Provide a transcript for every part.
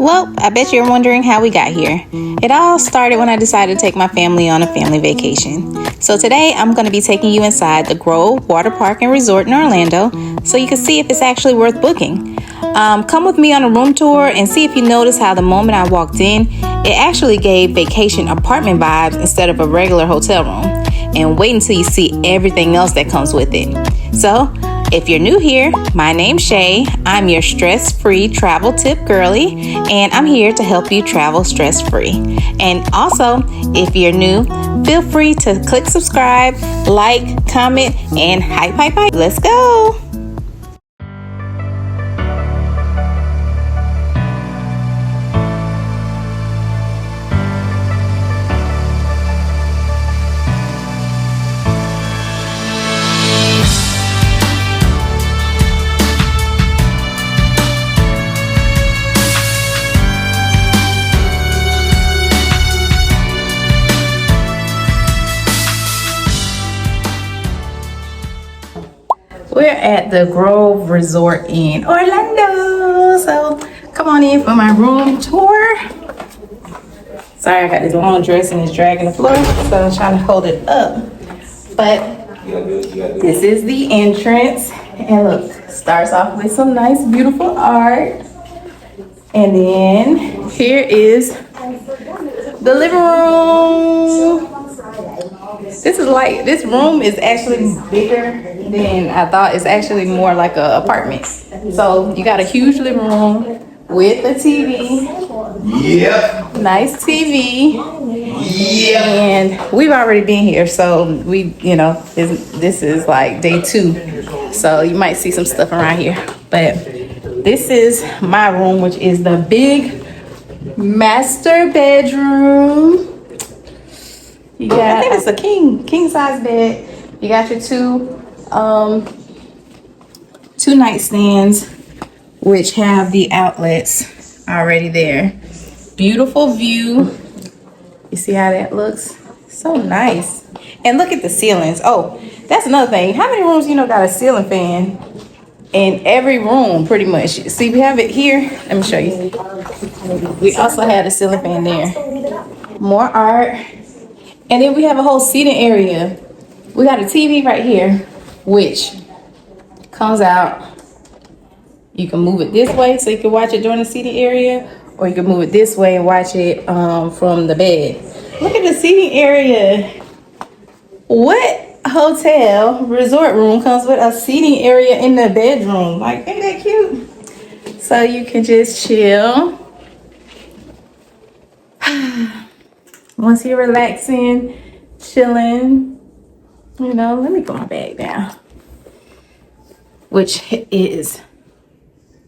Well, I bet you're wondering how we got here. It all started when I decided to take my family on a family vacation. So today I'm going to be taking you inside the Grove Water Park and Resort in Orlando so you can see if it's actually worth booking. Come with me on a room tour and see if you notice how the moment I walked in, it actually gave vacation apartment vibes instead of a regular hotel room. And wait until you see everything else that comes with it. So, if you're new here, my name's Shay. I'm your stress-free travel tip girly, and I'm here to help you travel stress-free. And also, if you're new, feel free to click subscribe, like, comment, and hype. Let's go! We're at the Grove Resort in Orlando. So come on in for my room tour. Sorry, I got this long dress and it's dragging the floor, so I'm trying to hold it up. But this is the entrance. And look, starts off with some nice, beautiful art. And then here is the living room. This room is actually bigger than I thought. It's actually more like an apartment. So you got a huge living room with a TV. Yep. Nice TV. Yep. And we've already been here, so this is like day 2. So you might see some stuff around here. But this is my room, which is the big master bedroom. You got, I think it's a king size bed. You got your two nightstands, which have the outlets already there. Beautiful view. You see how that looks? So nice. And look at the ceilings. Oh, that's another thing. How many rooms got a ceiling fan in every room pretty much? See, we have it here. Let me show you. We also had a ceiling fan there. More art. And then we have a whole seating area. We got a TV right here, which comes out. You can move it this way so you can watch it during the seating area, or you can move it this way and watch it from the bed. Look at the seating area. What hotel resort room comes with a seating area in the bedroom? Like, ain't that cute? So you can just chill. Once you're relaxing, chilling, let me put my bag down. Which is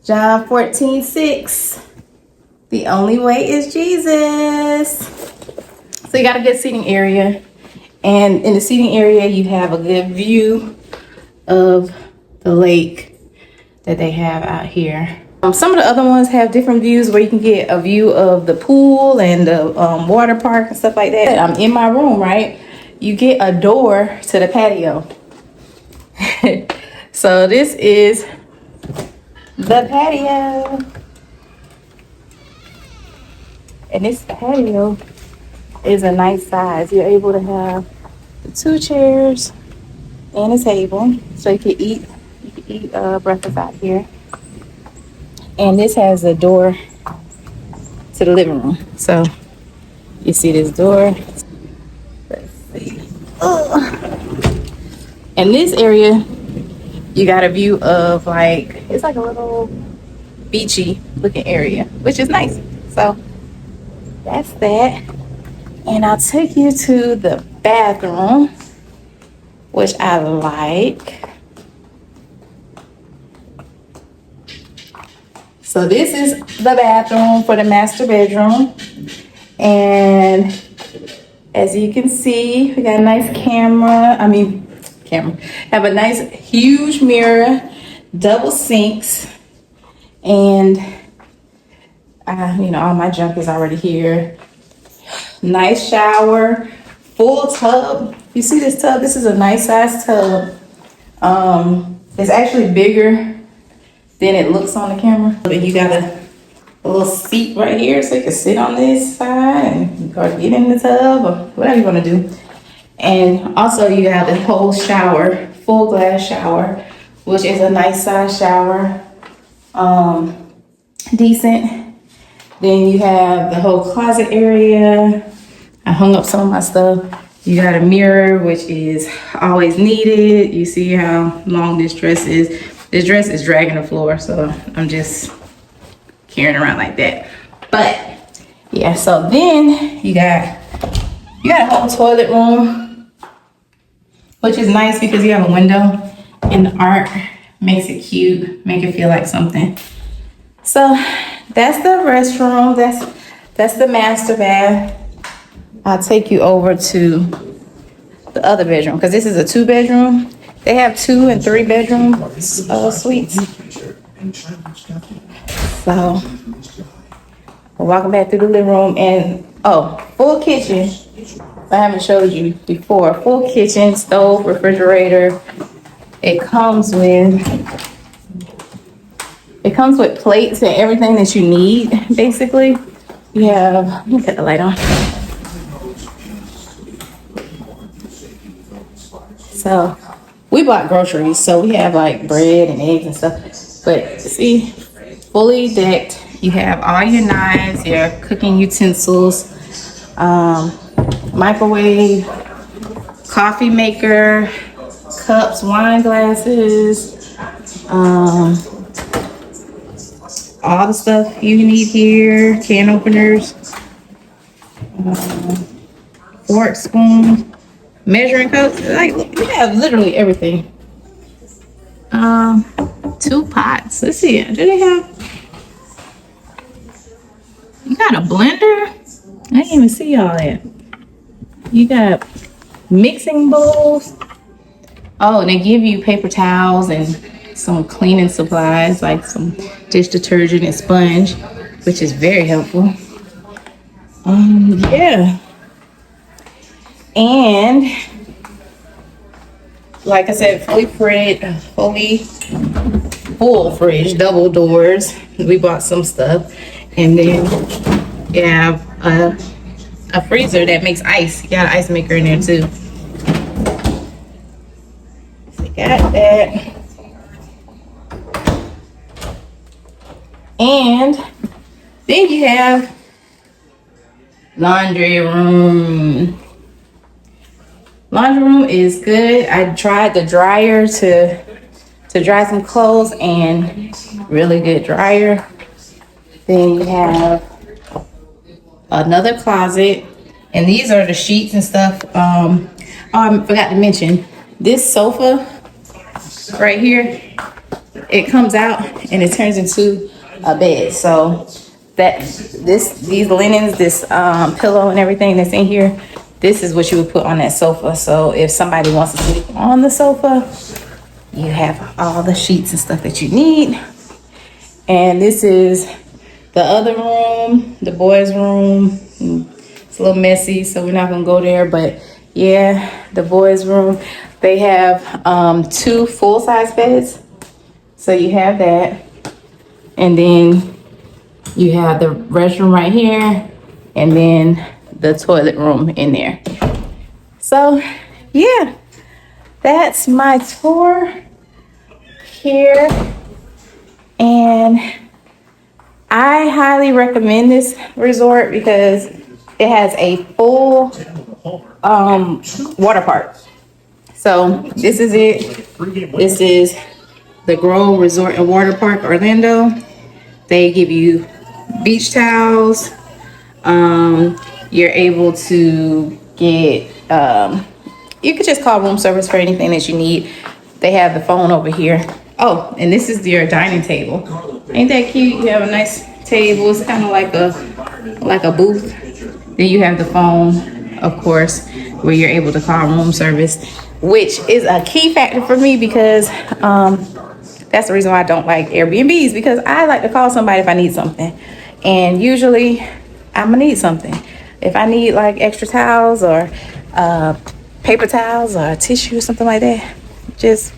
John 14:6. The only way is Jesus. So you got a good seating area. And in the seating area, you have a good view of the lake that they have out here. Some of the other ones have different views where you can get a view of the pool and the water park and stuff like that. I'm in my room, right? You get a door to the patio. So this is the patio. And this patio is a nice size. You're able to have 2 chairs and a table. So you can eat breakfast out here. And this has a door to the living room. So you see this door. Let's see. And this area, you got a view of it's like a little beachy looking area, which is nice. So that's that. And I'll take you to the bathroom, which I like. So this is the bathroom for the master bedroom. And as you can see, we got a nice camera. Have a nice huge mirror, double sinks. And, all my junk is already here. Nice shower, full tub. You see this tub? This is a nice size tub. It's actually bigger than it looks on the camera. But you got a a little seat right here so you can sit on this side and or get in the tub or whatever you want to do. And also you have the whole shower, full glass shower, which is a nice size shower. Decent. Then you have the whole closet area. I hung up some of my stuff. You got a mirror, which is always needed. You see how long this dress is. This dress is dragging the floor, so I'm just carrying around like that. But yeah, so then you got a whole toilet room, which is nice because you have a window and the art makes it cute, make it feel like something. So that's the restroom. That's the master bath. I'll take you over to the other bedroom because this is a 2-bedroom. They have 2 and 3 bedroom suites. So we're walking back through the living room and full kitchen. I haven't showed you before. Full kitchen, stove, refrigerator. It comes with plates and everything that you need, basically. You have, let me cut the light on. So we bought groceries, so we have like bread and eggs and stuff. But see, fully decked. You have all your knives, your cooking utensils, microwave, coffee maker, cups, wine glasses, all the stuff you need here, can openers, fork, spoon, measuring cups. Like, we have literally everything. 2 pots. Let's see. Do they have? You got a blender? I didn't even see all that. You got mixing bowls. Oh, and they give you paper towels and some cleaning supplies like some dish detergent and sponge, which is very helpful. Yeah. And like I said, fully full fridge, double doors. We bought some stuff. And then you have a freezer that makes ice. You got an ice maker in there too. So you got that. And then you have laundry room. Laundry room is good. I tried the dryer to dry some clothes, and really good dryer. Then you have another closet, and these are the sheets and stuff. Oh, I forgot to mention this sofa right here. It comes out and it turns into a bed. So these linens, this pillow and everything that's in here, this is what you would put on that sofa. So if somebody wants to sleep on the sofa, you have all the sheets and stuff that you need. And this is the other room, the boys' room. It's a little messy, so we're not gonna go there, but yeah, the boys' room. They have 2 full-size beds. So you have that. And then you have the restroom right here, and then the toilet room in there. So yeah, that's my tour here. And I highly recommend this resort because it has a full water park. So this is it. This is the Grove Resort and Water Park, Orlando. They give you beach towels. You're able to get, you could just call room service for anything that you need. They have the phone over here. Oh, and this is your dining table. Ain't that cute? You have a nice table. It's kind of like a booth. Then you have the phone, of course, where you're able to call room service, which is a key factor for me because that's the reason why I don't like Airbnbs, because I like to call somebody if I need something. And usually I'm gonna need something. If I need like extra towels or paper towels or tissue or something like that, just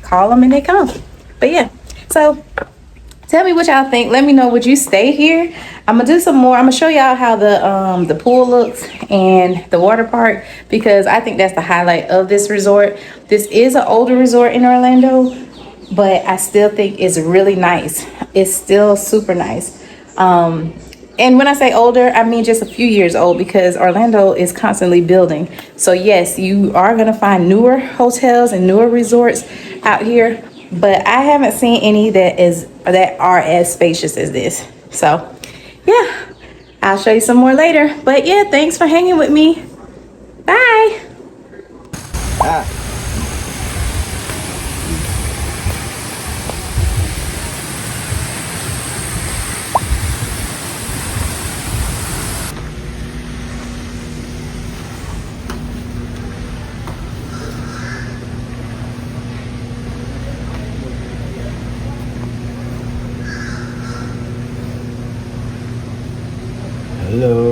call them and they come. But yeah, so Tell me what y'all think. Let me know, would you stay here? I'm gonna do some more. I'm gonna show y'all how the pool looks and the water park, because I think that's the highlight of this resort. This is an older resort in Orlando, but I still think it's really nice. It's still super nice. And when I say older, I mean just a few years old, because Orlando is constantly building. So yes, you are gonna find newer hotels and newer resorts out here, but I haven't seen any that are as spacious as this. So yeah, I'll show you some more later. But yeah, thanks for hanging with me. Bye. Hello.